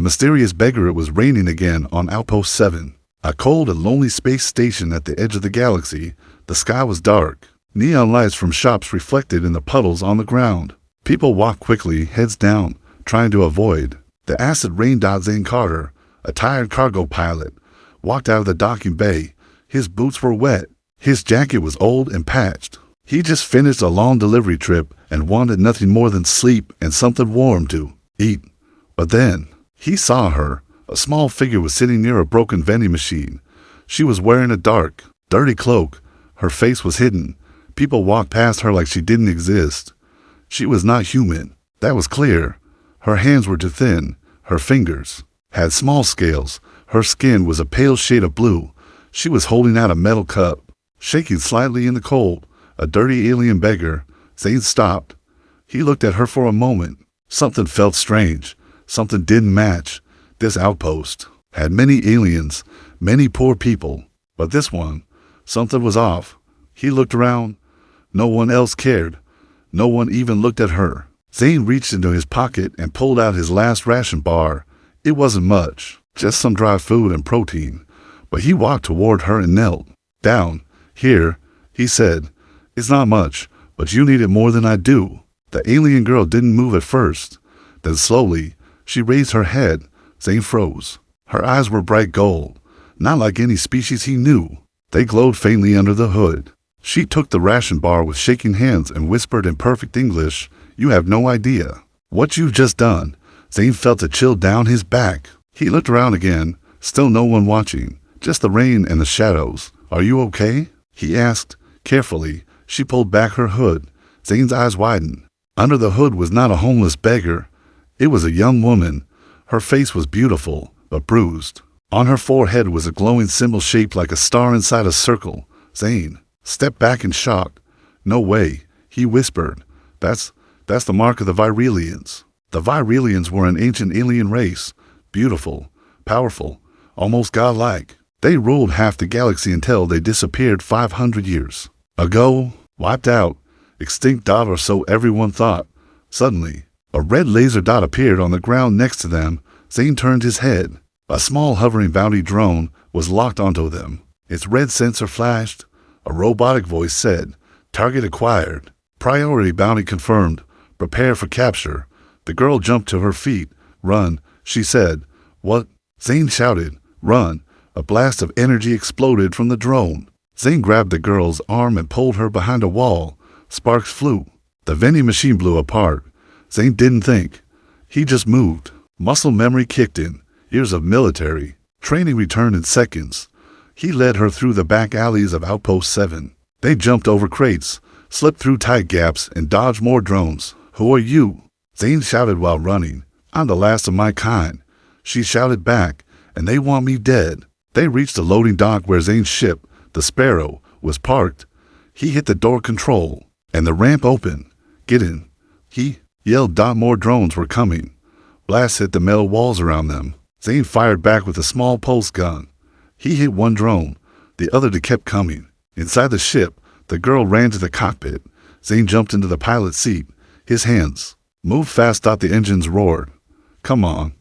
The mysterious beggar. It was raining again on Outpost 7, a cold and lonely space station at the edge of the galaxy. The sky was dark. Neon lights from shops reflected in the puddles on the ground. People walked quickly, heads down, trying to avoid the acid rain. Zane Carter, a tired cargo pilot, walked out of the docking bay. His boots were wet. His jacket was old and patched. He just finished a long delivery trip and wanted nothing more than sleep and something warm to eat. But then he saw her. A small figure was sitting near a broken vending machine. She was wearing a dark, dirty cloak. Her face was hidden. People walked past her like she didn't exist. She was not human. That was clear. Her hands were too thin. Her fingers had small scales. Her skin was a pale shade of blue. She was holding out a metal cup, shaking slightly in the cold. A dirty alien beggar. Zane stopped. He looked at her for a moment. Something felt strange. Something didn't match. This outpost had many aliens, many poor people. But this one, something was off. He looked around. No one else cared. No one even looked at her. Zane reached into his pocket and pulled out his last ration bar. It wasn't much, just some dry food and protein. But he walked toward her and knelt down. Here, he said, it's not much, but you need it more than I do. The alien girl didn't move at first. Then slowly, she raised her head. Zane froze. Her eyes were bright gold, not like any species he knew. They glowed faintly under the hood. She took the ration bar with shaking hands and whispered in perfect English, "You have no idea what you've just done." Zane felt a chill down his back. He looked around again, still no one watching, just the rain and the shadows. "Are you okay?" he asked. Carefully, she pulled back her hood. Zane's eyes widened. Under the hood was not a homeless beggar. It was a young woman. Her face was beautiful, but bruised. On her forehead was a glowing symbol shaped like a star inside a circle. Zane stepped back in shock. "No way," he whispered. That's the mark of the Virelians." The Virelians were an ancient alien race, beautiful, powerful, almost godlike. They ruled half the galaxy until they disappeared 500 years ago, wiped out, extinct. Or so everyone thought. Suddenly, a red laser dot appeared on the ground next to them. Zane turned his head. A small hovering bounty drone was locked onto them. Its red sensor flashed. A robotic voice said, "Target acquired. Priority bounty confirmed. Prepare for capture." The girl jumped to her feet. "Run," she said. "What?" Zane shouted. "Run." A blast of energy exploded from the drone. Zane grabbed the girl's arm and pulled her behind a wall. Sparks flew. The vending machine blew apart. Zane didn't think. He just moved. Muscle memory kicked in. Years of military training returned in seconds. He led her through the back alleys of Outpost 7. They jumped over crates, slipped through tight gaps, and dodged more drones. "Who are you?" Zane shouted while running. "I'm the last of my kind," she shouted back, "and they want me dead." They reached the loading dock where Zane's ship, the Sparrow, was parked. He hit the door control, and the ramp opened. "Get in," he yelled. More drones were coming. Blasts hit the metal walls around them. Zane fired back with a small pulse gun. He hit one drone. The other kept coming. Inside the ship, the girl ran to the cockpit. Zane jumped into the pilot's seat. His hands moved fast. The engines roared. Come on.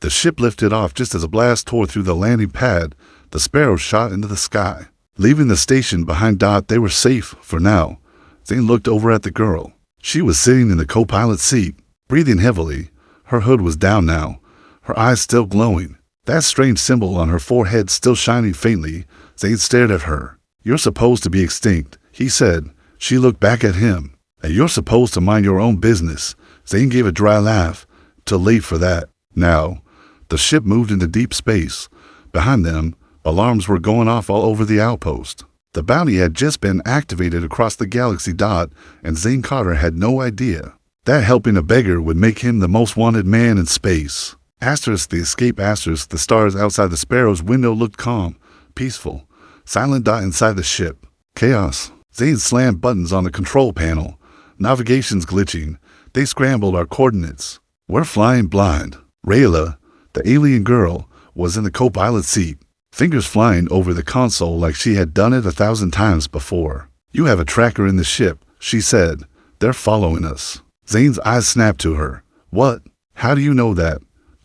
The ship lifted off just as a blast tore through the landing pad. The Sparrow shot into the sky, leaving the station behind. They were safe for now. Zane looked over at the girl. She was sitting in the co-pilot's seat, breathing heavily. Her hood was down now, her eyes still glowing. That strange symbol on her forehead still shining faintly. Zane stared at her. "You're supposed to be extinct," he said. She looked back at him. "And you're supposed to mind your own business." Zane gave a dry laugh. Too late for that. Now, the ship moved into deep space. Behind them, alarms were going off all over the outpost. The bounty had just been activated across the galaxy. And Zane Carter had no idea that helping a beggar would make him the most wanted man in space. The escape. The stars outside the Sparrow's window looked calm, peaceful, silent. Inside the ship, chaos. Zane slammed buttons on the control panel. Navigation's glitching. They scrambled our coordinates. We're flying blind. Rayla, the alien girl, was in the co-pilot seat, fingers flying over the console like she had done it 1,000 times before. "You have a tracker in the ship," she said. "They're following us." Zane's eyes snapped to her. "What? How do you know that?"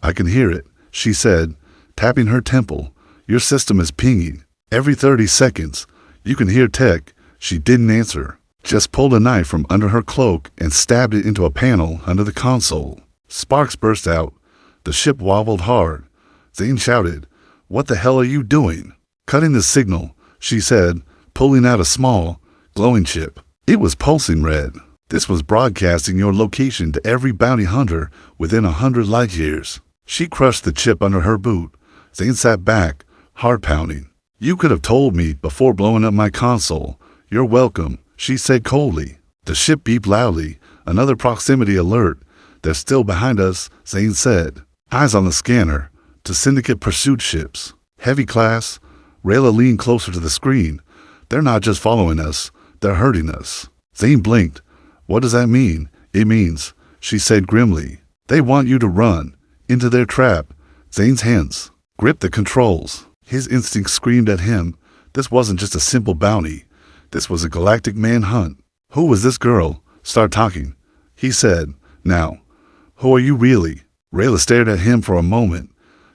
I can hear it, she said, tapping her temple. Your system is pinging. Every 30 seconds. You can hear tech. She didn't answer. Just pulled a knife from under her cloak and stabbed it into a panel under the console. Sparks burst out. The ship wobbled hard. Zane shouted, "What the hell are you doing?" "Cutting the signal," she said, pulling out a small, glowing chip. It was pulsing red. This was broadcasting your location to every bounty hunter within 100 light years. She crushed the chip under her boot. Zane sat back, heart pounding. "You could have told me before blowing up my console. You're welcome," she said coldly. The ship beeped loudly. "Another proximity alert. They're still behind us," Zane said. Eyes on the scanner. To Syndicate pursuit ships. Heavy class. Rayla leaned closer to the screen. "They're not just following us. They're hurting us." Zane blinked. "What does that mean?" "It means," she said grimly, "they want you to run. Into their trap." Zane's hands gripped the controls. His instinct screamed at him. This wasn't just a simple bounty. This was a galactic manhunt. "Who was this girl?" "Start talking," he said. "Now, who are you really?" Rayla stared at him for a moment.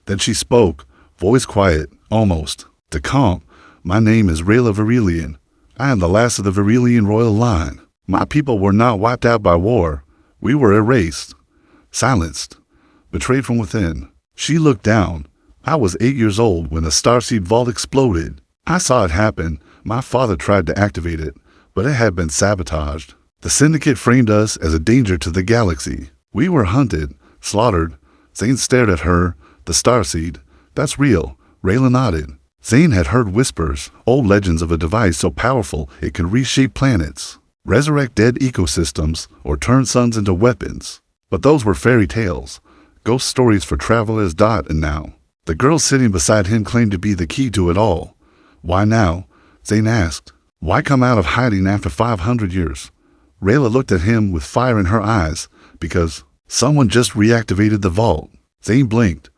Then she spoke, voice quiet, almost to calm. "My name is Rayla Verilian. I am the last of the Verilian royal line. My people were not wiped out by war. We were erased, silenced, betrayed from within." She looked down. "I was 8 years old when the starseed vault exploded. I saw it happen. My father tried to activate it, but it had been sabotaged. The Syndicate framed us as a danger to the galaxy. We were hunted, slaughtered." Zane stared at her. "The starseed. That's real." Rayla nodded. Zane had heard whispers, old legends of a device so powerful it could reshape planets, resurrect dead ecosystems, or turn suns into weapons. But those were fairy tales, ghost stories for travelers. And now, the girl sitting beside him claimed to be the key to it all. "Why now?" Zane asked. "Why come out of hiding after 500 years?" Rayla looked at him with fire in her eyes. "Because someone just reactivated the vault." Zane blinked.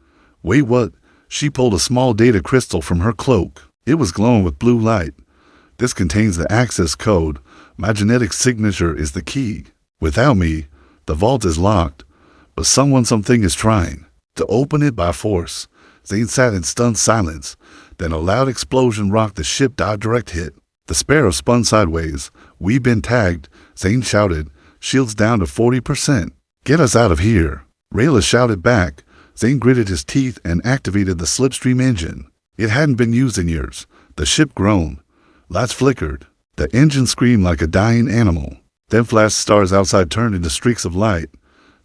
"Wait, what?" She pulled a small data crystal from her cloak. It was glowing with blue light. "This contains the access code. My genetic signature is the key. Without me, the vault is locked. But something is trying to open it by force." Zane sat in stunned silence. Then a loud explosion rocked the ship. Direct hit. The Sparrow spun sideways. "We've been tagged," Zane shouted. "Shields down to 40%. Get us out of here." Rayla shouted back. Zane gritted his teeth and activated the slipstream engine. It hadn't been used in years. The ship groaned. Lights flickered. The engine screamed like a dying animal. Then flashed stars outside turned into streaks of light.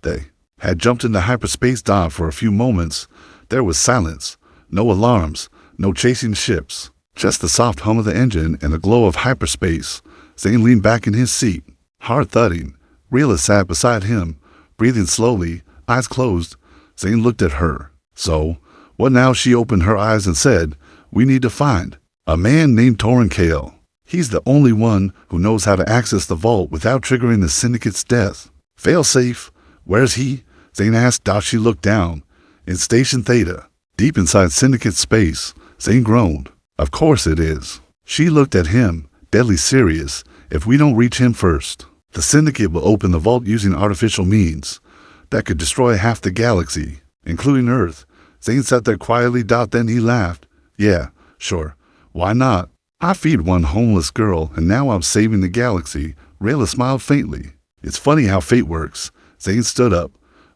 They had jumped into hyperspace dive for a few moments. There was silence. No alarms. No chasing ships. Just the soft hum of the engine and the glow of hyperspace. Zane leaned back in his seat. Hard thudding. Rayla sat beside him, breathing slowly, eyes closed. Zane looked at her. "So, what now?" She opened her eyes and said, "We need to find a man named Torin Kale. He's the only one who knows how to access the vault without triggering the Syndicate's death." "Failsafe, where's he?" Zane asked. She looked down. "In Station Theta, deep inside Syndicate space." Zane groaned. "Of course it is." She looked at him, deadly serious. "If we don't reach him first, the Syndicate will open the vault using artificial means that could destroy half the galaxy, including Earth." Zane sat there quietly. Then he laughed. "Yeah, sure. Why not? I feed one homeless girl, and now I'm saving the galaxy." Rayla smiled faintly. "It's funny how fate works." Zane stood up.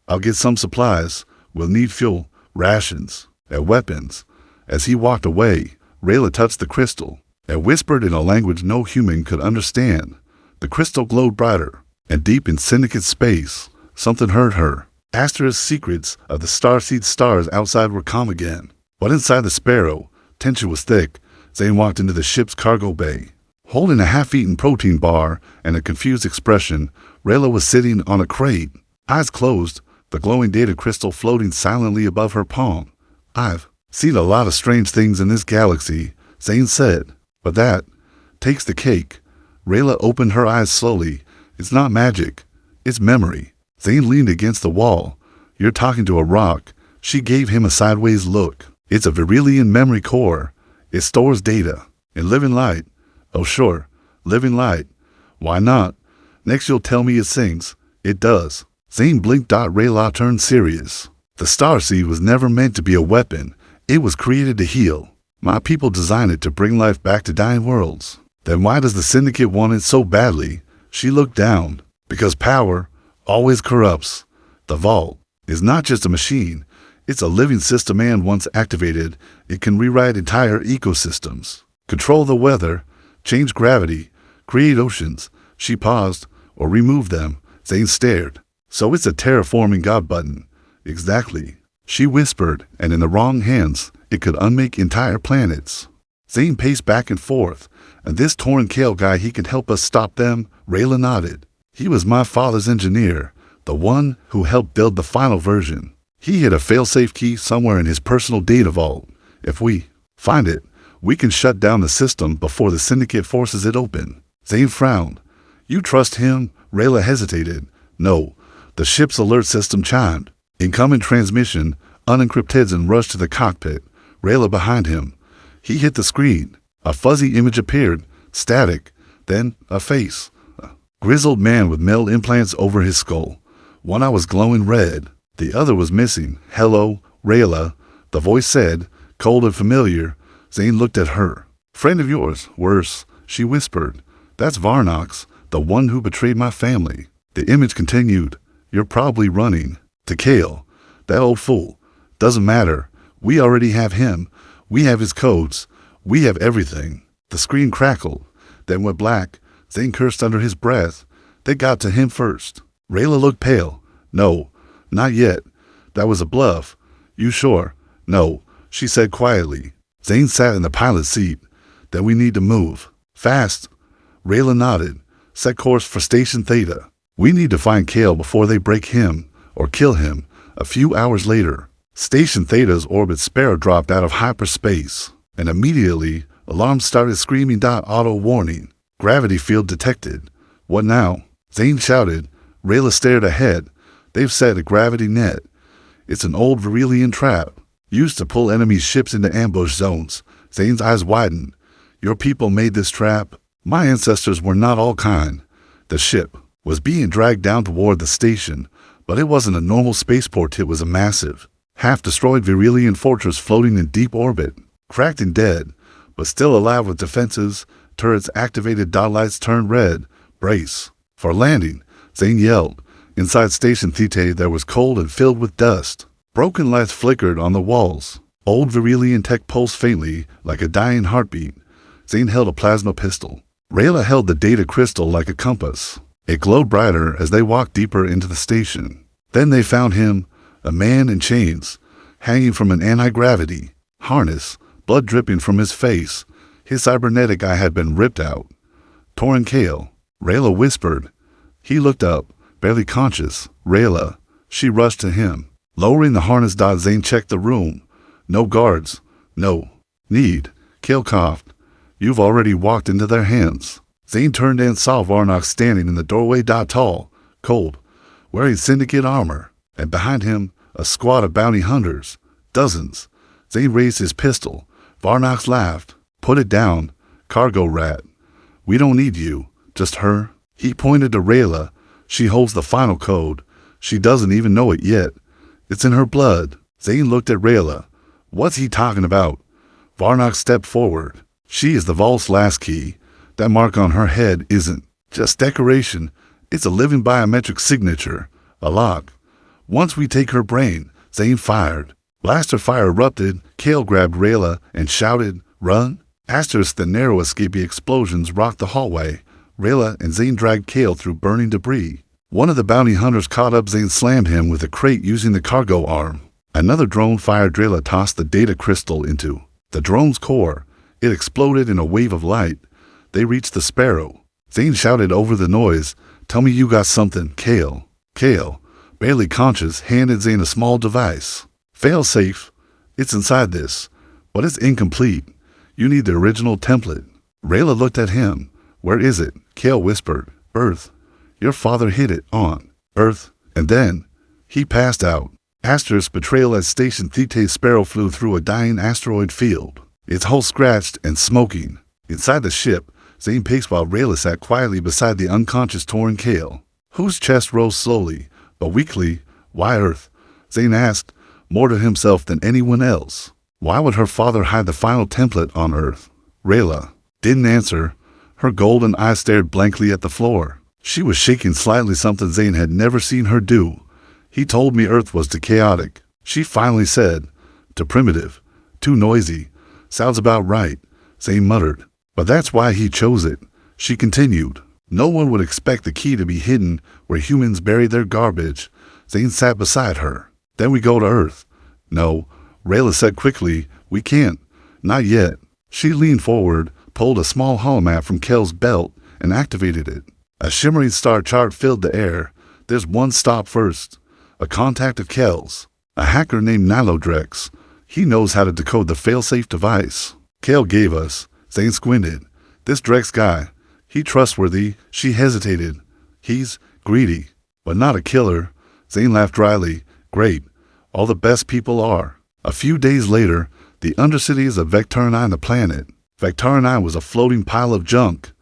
"I'll get some supplies. We'll need fuel, rations, and weapons." As he walked away, Rayla touched the crystal and whispered in a language no human could understand. The crystal glowed brighter, and deep in Syndicate space, something heard her. Asterisk secrets of the starseed stars outside were calm again. But inside the Sparrow, tension was thick. Zane walked into the ship's cargo bay. Holding a half-eaten protein bar and a confused expression, Rayla was sitting on a crate, eyes closed, the glowing data crystal floating silently above her palm. "I've seen a lot of strange things in this galaxy," Zane said, "but that takes the cake." Rayla opened her eyes slowly. "It's not magic. It's memory." Zane leaned against the wall. "You're talking to a rock." She gave him a sideways look. "It's a Verilian memory core. It stores data. In living light." "Oh sure, living light. Why not? Next you'll tell me it sings." "It does." Zane blinked. Rayla turned serious. The starseed was never meant to be a weapon. It was created to heal. My people designed it to bring life back to dying worlds. Then why does the Syndicate want it so badly? She looked down. Because power always corrupts. The vault is not just a machine. It's a living system, and once activated, it can rewrite entire ecosystems. Control the weather, change gravity, create oceans. She paused, or remove them. Zane stared. So it's a terraforming god button. Exactly. She whispered, and in the wrong hands, it could unmake entire planets. Zane paced back and forth. And this Torn Kale guy, he can help us stop them? Rayla nodded. He was my father's engineer, the one who helped build the final version. He hid a failsafe key somewhere in his personal data vault. If we find it, we can shut down the system before the Syndicate forces it open. Zane frowned. You trust him? Rayla hesitated. No. The ship's alert system chimed. Incoming transmission. Unencrypt Zane rushed to the cockpit. Rayla behind him. He hit the screen. A fuzzy image appeared. Static. Then a face. A grizzled man with metal implants over his skull. One eye was glowing red. The other was missing. Hello, Rayla, the voice said, cold and familiar. Zane looked at her. Friend of yours, worse, she whispered. That's Varnox, the one who betrayed my family. The image continued. You're probably running. To Kale. That old fool. Doesn't matter. We already have him. We have his codes. We have everything. The screen crackled. Then went black. Zane cursed under his breath. They got to him first. Rayla looked pale. No. Not yet. That was a bluff. You sure? No, she said quietly. Zane sat in the pilot's seat. Then we need to move. Fast. Rayla nodded. Set course for Station Theta. We need to find Kale before they break him, or kill him. A few hours later, Station Theta's orbit Sparrow dropped out of hyperspace, and immediately, alarms started screaming. Auto warning. Gravity field detected. What now? Zane shouted. Rayla stared ahead. They've set a gravity net. It's an old Virelian trap, used to pull enemy ships into ambush zones. Zane's eyes widened. Your people made this trap? My ancestors were not all kind. The ship was being dragged down toward the station, but it wasn't a normal spaceport. It was a massive, half-destroyed Virelian fortress floating in deep orbit, cracked and dead, but still alive with defenses. Turrets activated. Lights turned red. Brace for landing, Zane yelled. Inside Station Theta there was cold and filled with dust. Broken lights flickered on the walls. Old Virelian tech pulsed faintly, like a dying heartbeat. Zane held a plasma pistol. Rayla held the data crystal like a compass. It glowed brighter as they walked deeper into the station. Then they found him, a man in chains, hanging from an anti-gravity harness, blood dripping from his face. His cybernetic eye had been ripped out. Torn Kale, Rayla whispered. He looked up, barely conscious. Rayla. She rushed to him. Lowering the harness. Zane checked the room. No guards. No need. Kale coughed. You've already walked into their hands. Zane turned and saw Varnox standing in the doorway. Tall, cold, wearing Syndicate armor, and behind him a squad of bounty hunters. Dozens. Zane raised his pistol. Varnox laughed. Put it down, cargo rat. We don't need you, just her. He pointed to Rayla. She holds the final code. She doesn't even know it yet. It's in her blood. Zane looked at Rayla. What's he talking about? Varnox stepped forward. She is the vault's last key. That mark on her head isn't just decoration. It's a living biometric signature. A lock. Once we take her brain, Zane fired. Blaster fire erupted. Kale grabbed Rayla and shouted, Run! Asterisk. The narrow escapee explosions rocked the hallway. Rayla and Zane dragged Kale through burning debris. One of the bounty hunters caught up. Zane slammed him with a crate using the cargo arm. Another drone fired. Rayla tossed the data crystal into the drone's core. It exploded in a wave of light. They reached the Sparrow. Zane shouted over the noise, Tell me you got something, Kale. Kale, barely conscious, handed Zane a small device. Fail safe. It's inside this, but it's incomplete. You need the original template. Rayla looked at him. Where is it? Kale whispered. Earth. Your father hid it on Earth, and then he passed out. Asterisk. Betrayal at Station Theta. Sparrow flew through a dying asteroid field, its hull scratched and smoking. Inside the ship, Zane paced while Rayla sat quietly beside the unconscious Torn Kale, whose chest rose slowly, but weakly. Why Earth? Zane asked. more to himself than anyone else. Why would her father hide the final template on Earth? Rayla didn't answer. Her golden eyes stared blankly at the floor. She was shaking slightly, something Zane had never seen her do. He told me Earth was too chaotic, she finally said. Too primitive. Too noisy. Sounds about right, Zane muttered. But that's why he chose it, she continued. No one would expect the key to be hidden where humans bury their garbage. Zane sat beside her. Then we go to Earth. No, Rayla said quickly. We can't. Not yet. She leaned forward, pulled a small holomap from Kel's belt, and activated it. A shimmering star chart filled the air. There's one stop first. A contact of Kel's. A hacker named Nilodrex. He knows how to decode the failsafe device Kel gave us. Zane squinted. This Drex guy, he trustworthy. She hesitated. He's greedy, but not a killer. Zane laughed dryly. Great. All the best people are. A few days later, the undercities of Vectarinine, the planet. Vectarinine was a floating pile of junk.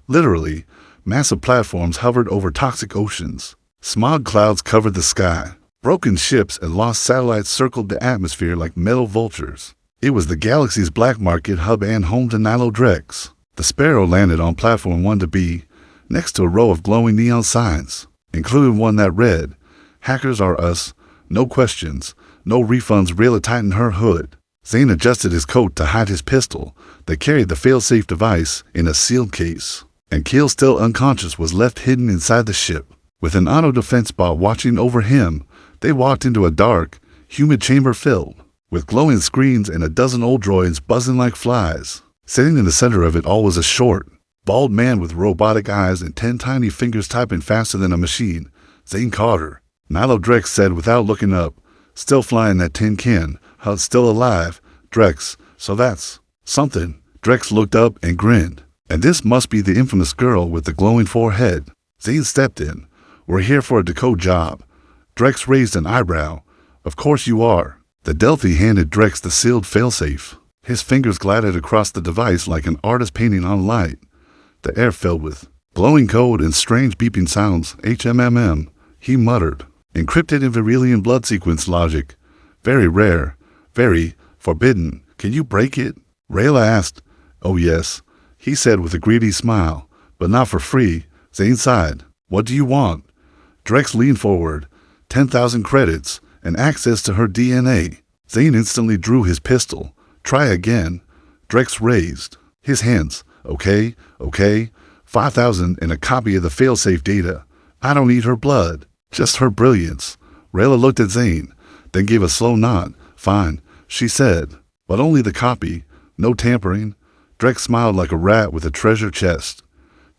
Literally, massive platforms hovered over toxic oceans. Smog clouds covered the sky. Broken ships and lost satellites circled the atmosphere like metal vultures. It was the galaxy's black market hub and home to Nilodrex. The Sparrow landed on platform 1B, next to a row of glowing neon signs, including one that read, "Hackers are us. No questions. No refunds." Rayla tightened her hood. Zane adjusted his coat to hide his pistol that carried the failsafe device in a sealed case. And Keel, still unconscious, was left hidden inside the ship. With an auto-defense bot watching over him, they walked into a dark, humid chamber filled with glowing screens and a dozen old droids buzzing like flies. Sitting in the center of it all was a short, bald man with robotic eyes and 10 tiny fingers typing faster than a machine. Zane Carter. Nilodrex said without looking up. Still flying that tin can. Hud's still alive. Drex. So that's something. Drex looked up and grinned. And this must be the infamous girl with the glowing forehead. Zane stepped in. We're here for a decode job. Drex raised an eyebrow. Of course you are. The Delphi handed Drex the sealed failsafe. His fingers glided across the device like an artist painting on light. The air filled with glowing code and strange beeping sounds. HMMM, he muttered. Encrypted in Virilian blood sequence logic. Very rare. Very forbidden. Can you break it? Rayla asked. Oh yes, he said with a greedy smile. But not for free. Zane sighed. What do you want? Drex leaned forward. 10,000 credits and access to her DNA. Zane instantly drew his pistol. Try again. Drex raised his hands. Okay. 5,000 and a copy of the failsafe data. I don't need her blood, just her brilliance. Rayla looked at Zane, then gave a slow nod. Fine, she said, but only the copy. No tampering. Drex smiled like a rat with a treasure chest.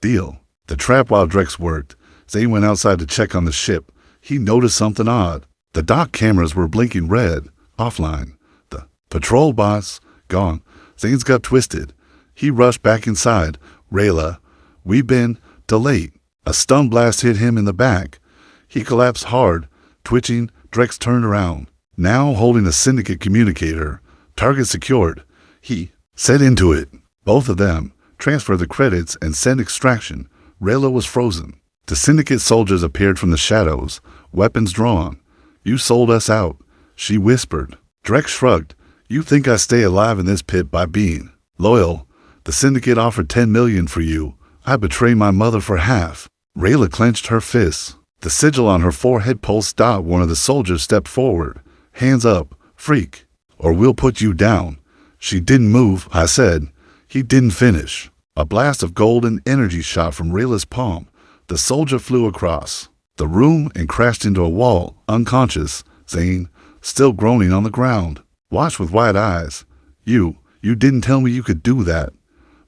Deal. The trap while Drex worked. Zane went outside to check on the ship. He noticed something odd. The dock cameras were blinking red, offline. The patrol bots, gone. Zane's got twisted. He rushed back inside. Rayla, we've been delayed. A stun blast hit him in the back. He collapsed hard, twitching. Drex turned around, now holding a syndicate communicator. Target secured. He set into it. Both of them. Transfer the credits and send extraction. Rayla was frozen. The syndicate soldiers appeared from the shadows, weapons drawn. You sold us out, she whispered. Drex shrugged. You think I stay alive in this pit by being loyal? The syndicate offered 10 million for you. I betray my mother for half. Rayla clenched her fists. The sigil on her forehead pulsed out. One of the soldiers stepped forward. Hands up, freak, or we'll put you down. She didn't move, I said. He didn't finish. A blast of golden energy shot from Rayla's palm. The soldier flew across the room and crashed into a wall, unconscious. Zane, still groaning on the ground, watched with wide eyes. You didn't tell me you could do that.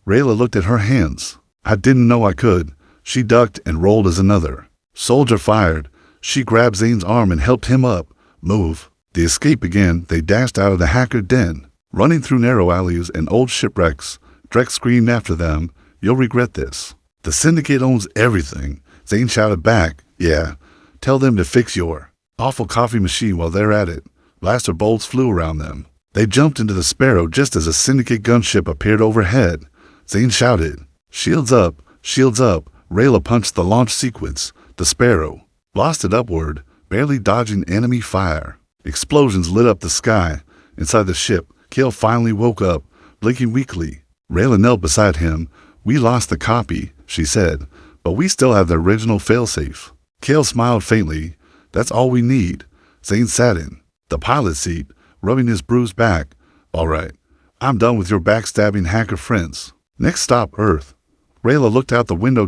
Rayla looked at her hands. I didn't know I could. She ducked and rolled as another soldier fired. She grabbed Zane's arm and helped him up. Move. The escape began. They dashed out of the hacker den, running through narrow alleys and old shipwrecks. Drex screamed after them. You'll regret this. The syndicate owns everything. Zane shouted back. Yeah. Tell them to fix your awful coffee machine while they're at it. Blaster bolts flew around them. They jumped into the Sparrow just as a syndicate gunship appeared overhead. Zane shouted, Shields up, shields up. Rayla punched the launch sequence. The Sparrow blasted upward, barely dodging enemy fire. Explosions lit up the sky. Inside the ship, Kale finally woke up, blinking weakly. Rayla knelt beside him. "We lost the copy," she said, "but we still have the original failsafe." Kale smiled faintly. "That's all we need." Zane sat in the pilot seat, rubbing his bruised back. "All right, I'm done with your backstabbing hacker friends. Next stop, Earth." Rayla looked out the window,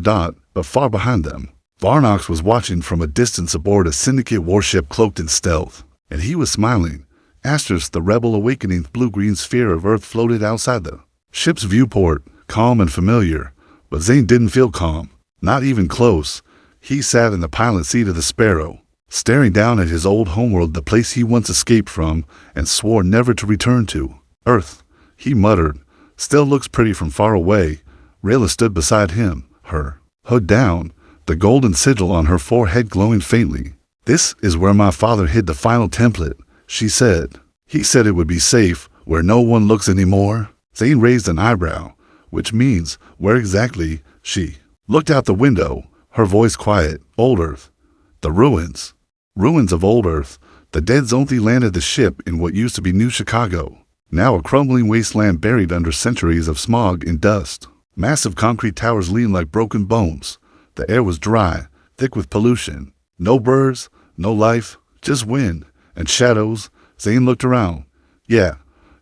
but far behind them, Varnox was watching from a distance aboard a Syndicate warship cloaked in stealth, and he was smiling. Asterisk, the rebel awakening blue-green sphere of Earth floated outside the ship's viewport, calm and familiar. But Zane didn't feel calm, not even close. He sat in the pilot seat of the Sparrow, staring down at his old homeworld, the place he once escaped from and swore never to return to. "Earth," he muttered, "still looks pretty from far away." Rayla stood beside him, her hood down, the golden sigil on her forehead glowing faintly. "This is where my father hid the final template," she said. "He said it would be safe, where no one looks anymore." Zane raised an eyebrow. "Which means, where exactly?" She looked out the window, her voice quiet. "Old Earth. The ruins. Ruins of Old Earth. The dead Zonthi landed the ship in what used to be New Chicago. Now a crumbling wasteland buried under centuries of smog and dust. Massive concrete towers leaned like broken bones. The air was dry, thick with pollution. No birds, no life, just wind and shadows." Zane looked around. "Yeah,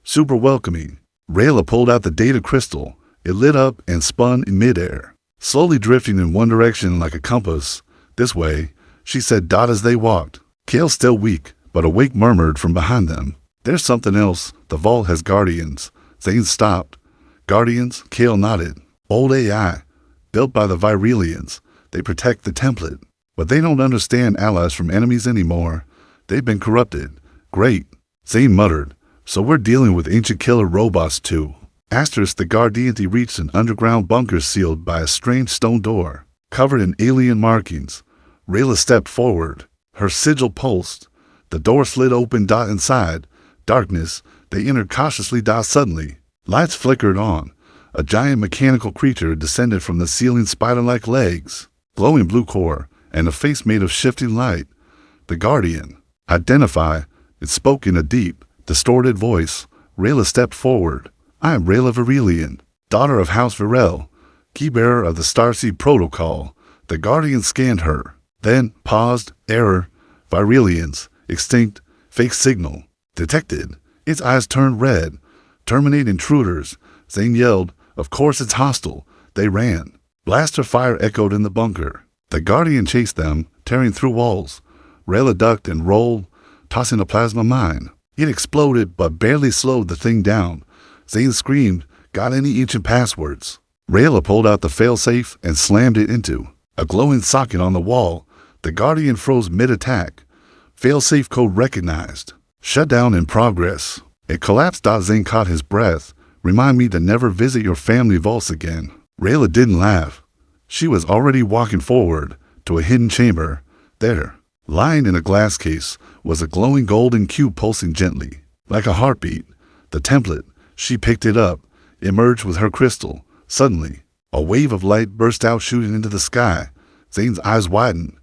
super welcoming." Rayla pulled out the data crystal. It lit up and spun in midair, slowly drifting in one direction like a compass. "This way," she said as they walked. Kale, still weak, but awake, murmured from behind them, "There's something else. The vault has guardians." Zane stopped. "Guardians?" Kale nodded. "Old AI, built by the Virelians. They protect the template, but they don't understand allies from enemies anymore. They've been corrupted." "Great," Zane muttered. "So we're dealing with ancient killer robots too." Asterisk, the Guardians reached an underground bunker sealed by a strange stone door, covered in alien markings. Rayla stepped forward. Her sigil pulsed. The door slid open. Inside darkness, they entered cautiously. Suddenly, lights flickered on. A giant mechanical creature descended from the ceiling, spider-like legs, glowing blue core, and a face made of shifting light. "The Guardian. Identify." It spoke in a deep, distorted voice. Rayla stepped forward. "I am Rayla Virelian, daughter of House Virel, keybearer of the Starseed Protocol." The Guardian scanned her, then paused. "Error. Virelians. Extinct. Fake signal. Detected." Its eyes turned red. "Terminate intruders." Zane yelled. "Of course it's hostile." They ran. Blaster fire echoed in the bunker. The Guardian chased them, tearing through walls. Rayla ducked and rolled, tossing a plasma mine. It exploded, but barely slowed the thing down. Zane screamed, "Got any ancient passwords?" Rayla pulled out the failsafe and slammed it into a glowing socket on the wall. The Guardian froze mid-attack. "Failsafe code recognized. Shutdown in progress." It collapsed. Zane caught his breath. "Remind me to never visit your family vaults again." Rayla didn't laugh. She was already walking forward to a hidden chamber. There, lying in a glass case, was a glowing golden cube pulsing gently, like a heartbeat. The template. She picked it up, emerged with her crystal. Suddenly, a wave of light burst out, shooting into the sky. Zane's eyes widened.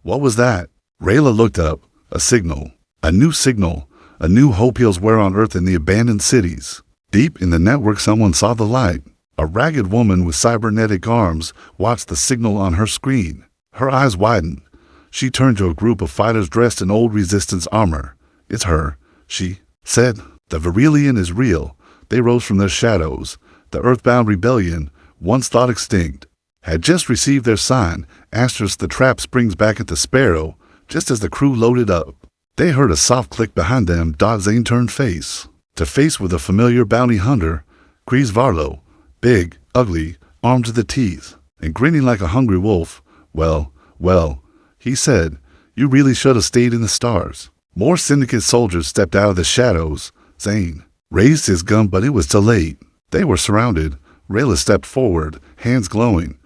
What was that?" Rayla looked up. A signal. A new signal. A new hope elsewhere on Earth, in the abandoned cities. Deep in the network, someone saw the light. A ragged woman with cybernetic arms watched the signal on her screen. Her eyes widened. She turned to a group of fighters dressed in old resistance armor. "It's her," she said. "The Virelian is real." They rose from their shadows. The Earthbound rebellion, once thought extinct, had just received their sign. Asterisk, the trap springs back at the Sparrow, just as the crew loaded up. They heard a soft click behind them. Zane turned face to face with a familiar bounty hunter, Grease Varlo, big, ugly, armed to the teeth, and grinning like a hungry wolf. Well, he said, "You really should have stayed in the stars." More Syndicate soldiers stepped out of the shadows. Zane raised his gun, but it was too late. They were surrounded. Rayla stepped forward, hands glowing.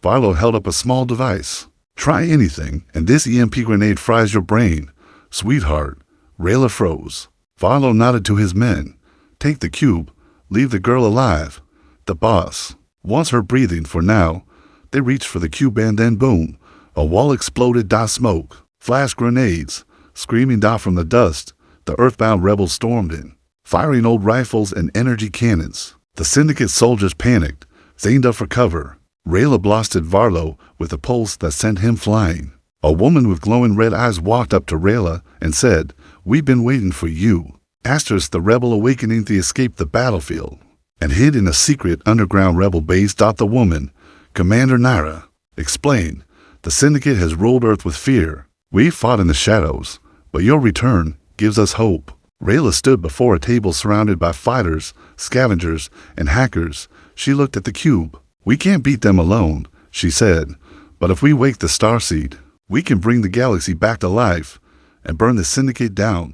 Varlo held up a small device. "Try anything, and this EMP grenade fries your brain." "Sweetheart." Rayla froze. Varlo nodded to his men. "Take the cube. Leave the girl alive. The boss wants her breathing for now." They reached for the cube, and then boom, a wall exploded. Smoke, flash grenades, Screaming out from the dust, the earthbound rebels stormed in, firing old rifles and energy cannons. The Syndicate soldiers panicked, zaned up for cover. Rayla blasted Varlo with a pulse that sent him flying. A woman with glowing red eyes walked up to Rayla and said, "We've been waiting for you." Asterisk, the rebel awakening to escape the battlefield and hid in a secret underground rebel base. The woman, Commander Naira, explained, "The Syndicate has ruled Earth with fear. We fought in the shadows, but your return gives us hope." Rayla stood before a table surrounded by fighters, scavengers, and hackers. She looked at the cube. "We can't beat them alone," she said, "but if we wake the starseed, we can bring the galaxy back to life and burn the Syndicate down."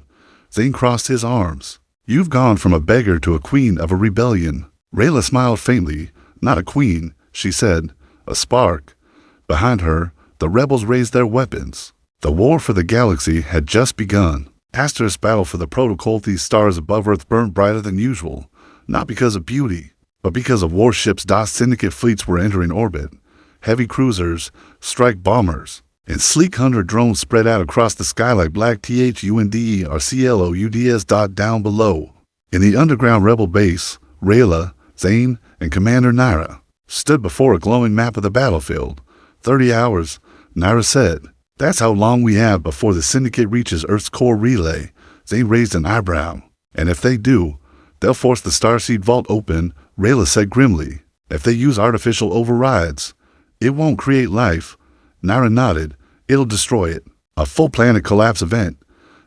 Zane crossed his arms. "You've gone from a beggar to a queen of a rebellion." Rayla smiled faintly. "Not a queen," she said, "a spark." Behind her, the rebels raised their weapons. The war for the galaxy had just begun. Asterisk, battle for the protocol. These stars above Earth burned brighter than usual, not because of beauty, but because of warships. Syndicate fleets were entering orbit. Heavy cruisers, strike bombers, and sleek hunter drones spread out across the sky like black THUNDERCLOUDS. Down below, in the underground rebel base, Rayla, Zane, and Commander Naira stood before a glowing map of the battlefield. 30 hours, Naira said. "That's how long we have before the Syndicate reaches Earth's core relay." Zane raised an eyebrow. "And if they do, they'll force the starseed vault open," Rayla said grimly. "If they use artificial overrides, it won't create life." Naira nodded. "It'll destroy it. A full planet collapse event."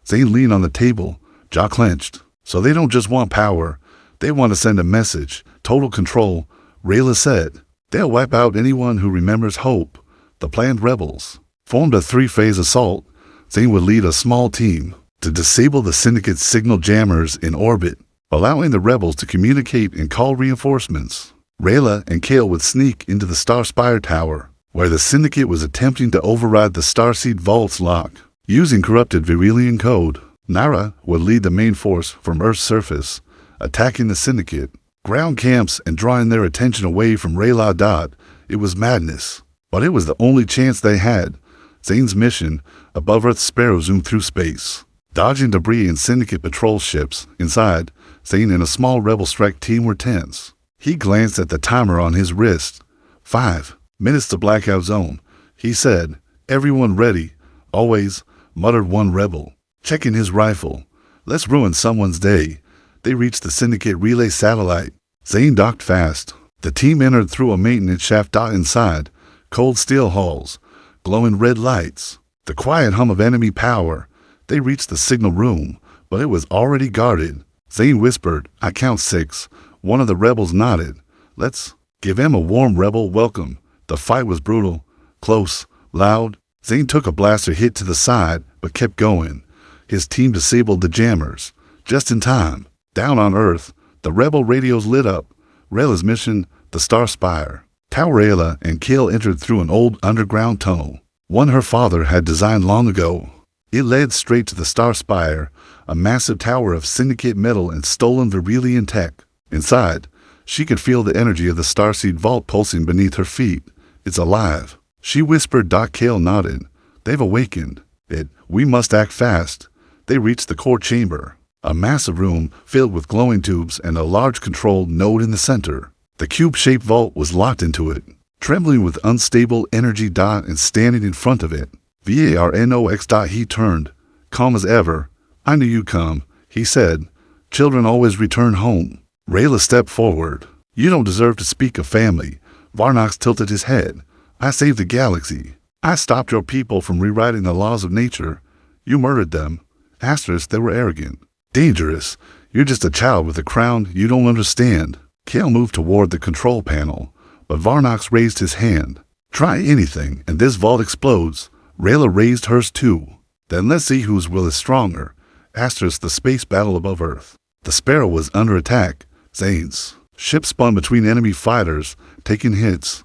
Zane leaned on the table, jaw clenched. "So they don't just want power. They want to send a message. Total control," Rayla said. "They'll wipe out anyone who remembers hope." The planned rebels formed a three-phase assault. Zane would lead a small team to disable the Syndicate's signal jammers in orbit, allowing the rebels to communicate and call reinforcements. Rayla and Kale would sneak into the Star Spire Tower, where the Syndicate was attempting to override the Starseed Vault's lock. Using corrupted Virilian code, Naira would lead the main force from Earth's surface, attacking the Syndicate, ground camps, and drawing their attention away from Rayla. It was madness, but it was the only chance they had. Zane's mission, above Earth, Sparrow zoomed through space, dodging debris and Syndicate patrol ships. Inside, Zane and a small rebel strike team were tense. He glanced at the timer on his wrist. 5 minutes to blackout zone, he said. "Everyone ready?" "Always," muttered one rebel, checking his rifle. "Let's ruin someone's day." They reached the Syndicate relay satellite. Zane docked fast. The team entered through a maintenance shaft. Inside, cold steel halls, glowing red lights, the quiet hum of enemy power. They reached the signal room, but it was already guarded. Zane whispered, "I count 6. One of the rebels nodded. "Let's give him a warm rebel welcome." The fight was brutal, close, loud. Zane took a blaster hit to the side, but kept going. His team disabled the jammers, just in time. Down on Earth, the rebel radios lit up. Rayla's mission, the Star Spire. Rayla and Kale entered through an old underground tunnel, one her father had designed long ago. It led straight to the Star Spire, a massive tower of Syndicate metal and stolen Virilian tech. Inside, she could feel the energy of the Starseed Vault pulsing beneath her feet. "It's alive," she whispered. Kale nodded. "They've awakened it. We must act fast." They reached the core chamber, a massive room filled with glowing tubes and a large control node in the center. The cube-shaped vault was locked into it, trembling with unstable energy. And standing in front of it, Varnox. He turned, calm as ever. "I knew you'd come," he said. "Children always return home." Rayla stepped forward. "You don't deserve to speak of family." Varnox tilted his head. "I saved the galaxy. I stopped your people from rewriting the laws of nature. You murdered them." Asterisk, they were arrogant. "Dangerous. You're just a child with a crown you don't understand." Kale moved toward the control panel, but Varnox raised his hand. "Try anything, and this vault explodes." Rayla raised hers too. "Then let's see whose will is stronger." Asterisk, the space battle above Earth. The Sparrow was under attack. Zane's ship spun between enemy fighters, taking hits.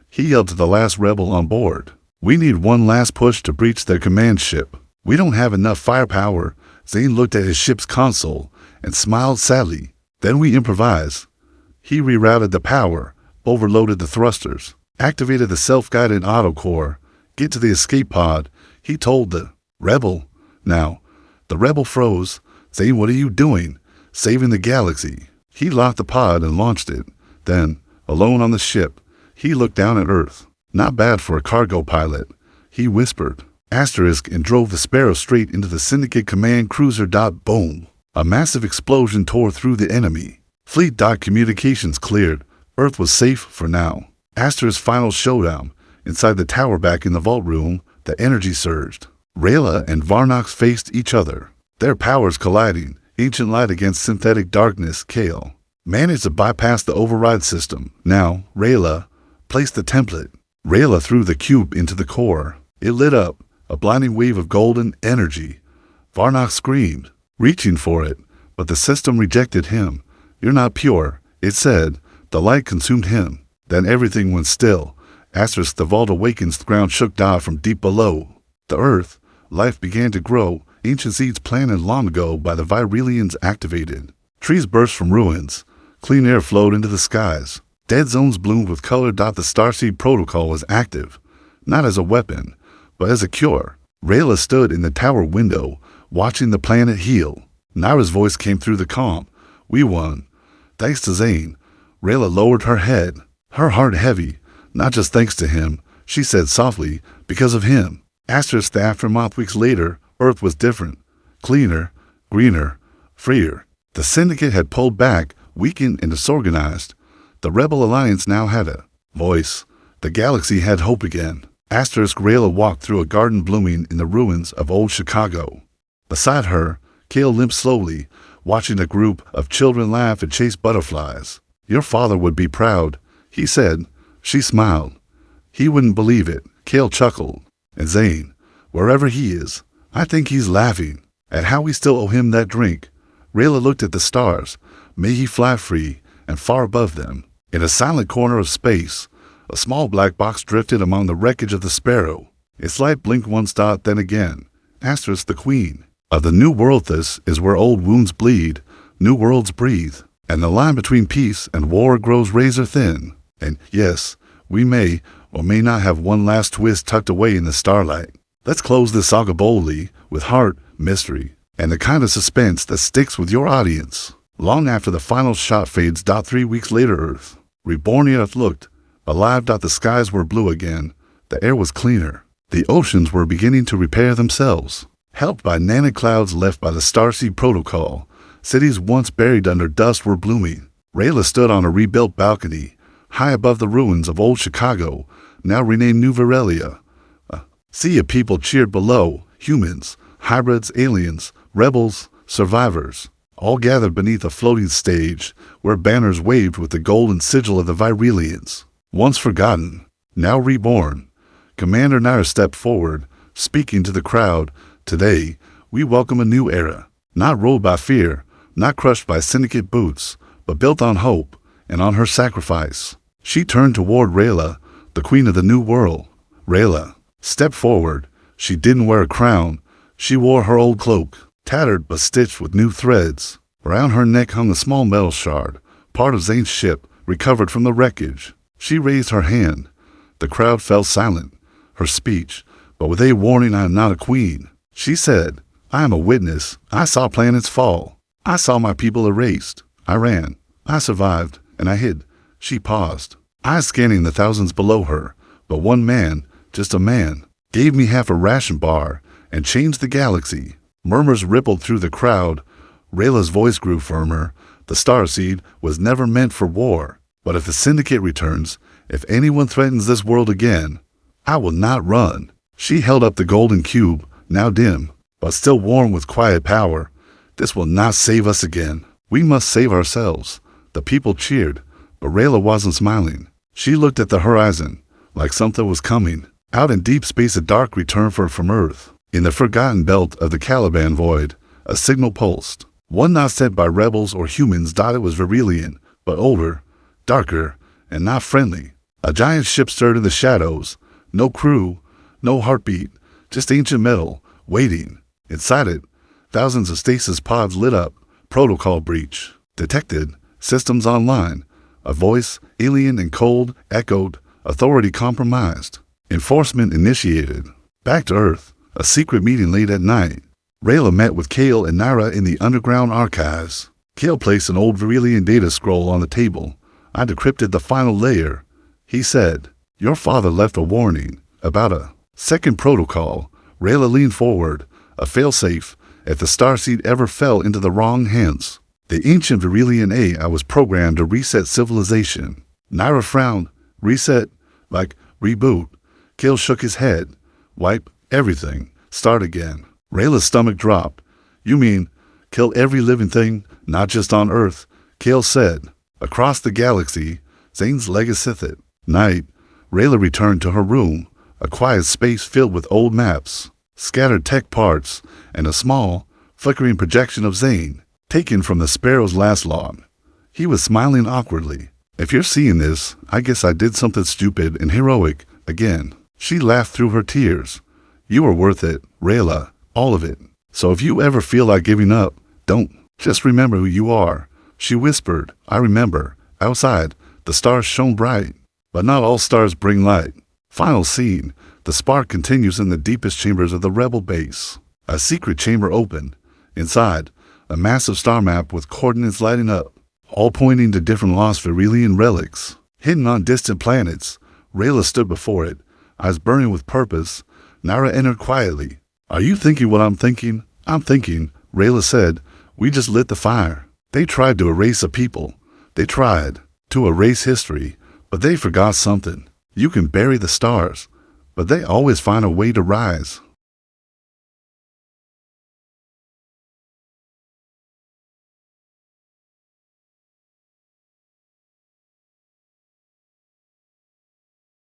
He yelled to the last rebel on board, "We need one last push to breach their command ship. We don't have enough firepower." Zane looked at his ship's console and smiled sadly. "Then we improvise." He rerouted the power, overloaded the thrusters, activated the self-guided autocore. "Get to the escape pod," he told the rebel. Now, the rebel froze, saying, "What are you doing? Saving the galaxy." He locked the pod and launched it. Then, alone on the ship, he looked down at Earth. "Not bad for a cargo pilot," he whispered. Asterisk and drove the Sparrow straight into the Syndicate command cruiser. Boom! A massive explosion tore through the enemy. Fleet communications cleared. Earth was safe for now. Asterisk's final showdown. Inside the tower back in the vault room, the energy surged. Rayla and Varnox faced each other, their powers colliding. Ancient light against synthetic darkness. Kale managed to bypass the override system. Now, Rayla placed the template. Rayla threw the cube into the core. It lit up, a blinding wave of golden energy. Varnox screamed, reaching for it, but the system rejected him. "You're not pure," it said. The light consumed him. Then everything went still. Asterisk, the vault awakens. The ground shook from deep below. The earth, life began to grow. Ancient seeds planted long ago by the Virelians activated. Trees burst from ruins. Clean air flowed into the skies. Dead zones bloomed with color. The Starseed protocol was active, not as a weapon, but as a cure. Rayla stood in the tower window, watching the planet heal. Naira's voice came through the comm. "We won. Thanks to Zane." Rayla lowered her head, her heart heavy. "Not just thanks to him," she said softly, "because of him." Asterisk, the aftermath. Weeks later, Earth was different. Cleaner, greener, freer. The Syndicate had pulled back, weakened and disorganized. The Rebel Alliance now had a voice. The galaxy had hope again. Asterisk, Rayla walked through a garden blooming in the ruins of old Chicago. Beside her, Kale limped slowly, watching a group of children laugh and chase butterflies. "Your father would be proud," he said. She smiled. "He wouldn't believe it." Kale chuckled. "And Zane, wherever he is, I think he's laughing at how we still owe him that drink." Rayla looked at the stars. May he fly free and far above them. In a silent corner of space, a small black box drifted among the wreckage of the Sparrow. Its light blinked once, then again. Asterisk, the queen of the new world. This is where old wounds bleed, new worlds breathe, and the line between peace and war grows razor thin. And yes, we may or may not have one last twist tucked away in the starlight. Let's close this saga boldly, with heart, mystery, and the kind of suspense that sticks with your audience. Long after the final shot fades. 3 weeks later, Earth, reborn Earth, looked alive. The skies were blue again. The air was cleaner. The oceans were beginning to repair themselves, helped by nanoclouds left by the Starseed protocol. Cities once buried under dust were blooming. Rayla stood on a rebuilt balcony, high above the ruins of old Chicago, now renamed New Virelia. A sea of people cheered below, humans, hybrids, aliens, rebels, survivors, all gathered beneath a floating stage where banners waved with the golden sigil of the Virelians. Once forgotten, now reborn. Commander Naira stepped forward, speaking to the crowd. "Today, we welcome a new era, not ruled by fear, not crushed by Syndicate boots, but built on hope and on her sacrifice." She turned toward Rayla, the queen of the new world. Rayla stepped forward. She didn't wear a crown. She wore her old cloak, tattered but stitched with new threads. Around her neck hung a small metal shard, part of Zane's ship, recovered from the wreckage. She raised her hand. The crowd fell silent. Her speech, but with a warning, "I am not a queen." She said, "I am a witness. I saw planets fall. I saw my people erased. I ran. I survived, and I hid." She paused, eyes scanning the thousands below her. But one man, just a man, gave me half a ration bar and changed the galaxy. Murmurs rippled through the crowd. Rayla's voice grew firmer. The Starseed was never meant for war. But if the Syndicate returns, if anyone threatens this world again, I will not run. She held up the golden cube, now dim, but still warm with quiet power. "This will not save us again. We must save ourselves." The people cheered, but Rayla wasn't smiling. She looked at the horizon, like something was coming. Out in deep space, a dark return from Earth. In the forgotten belt of the Caliban void, a signal pulsed. One not sent by rebels or humans. It was Virelian, but older, darker, and not friendly. A giant ship stirred in the shadows. No crew, no heartbeat, just ancient metal, waiting. Inside it, thousands of stasis pods lit up. Protocol breach detected. Systems online. A voice, alien and cold, echoed. Authority compromised. Enforcement initiated. Back to Earth. A secret meeting late at night. Rayla met with Kale and Naira in the underground archives. Kale placed an old Virillian data scroll on the table. I decrypted the final layer. He said, "Your father left a warning about a second protocol." Rayla leaned forward. A failsafe if the starseed ever fell into the wrong hands. The ancient Virillian AI was programmed to reset civilization. Naira frowned. Reset? Like reboot? Kale shook his head. Wipe everything. Start again. Rayla's stomach dropped. "You mean kill every living thing, not just on Earth?" Kale said. "Across the galaxy, Zane's legacy." Night, Rayla returned to her room, a quiet space filled with old maps, scattered tech parts, and a small, flickering projection of Zane, taken from the Sparrow's last log. He was smiling awkwardly. "If you're seeing this, I guess I did something stupid and heroic again." She laughed through her tears. "You were worth it, Rayla, all of it. So if you ever feel like giving up, don't. Just remember who you are." She whispered. "I remember. Outside, the stars shone bright. But not all stars bring light." Final scene. The spark continues in the deepest chambers of the rebel base. A secret chamber opened. Inside, a massive star map with coordinates lighting up, all pointing to different lost Virillian relics. Hidden on distant planets, Rayla stood before it, eyes burning with purpose. Naira entered quietly. "Are you thinking what I'm thinking?" "I'm thinking," Rayla said. "We just lit the fire. They tried to erase a people. They tried to erase history, but they forgot something. You can bury the stars, but they always find a way to rise."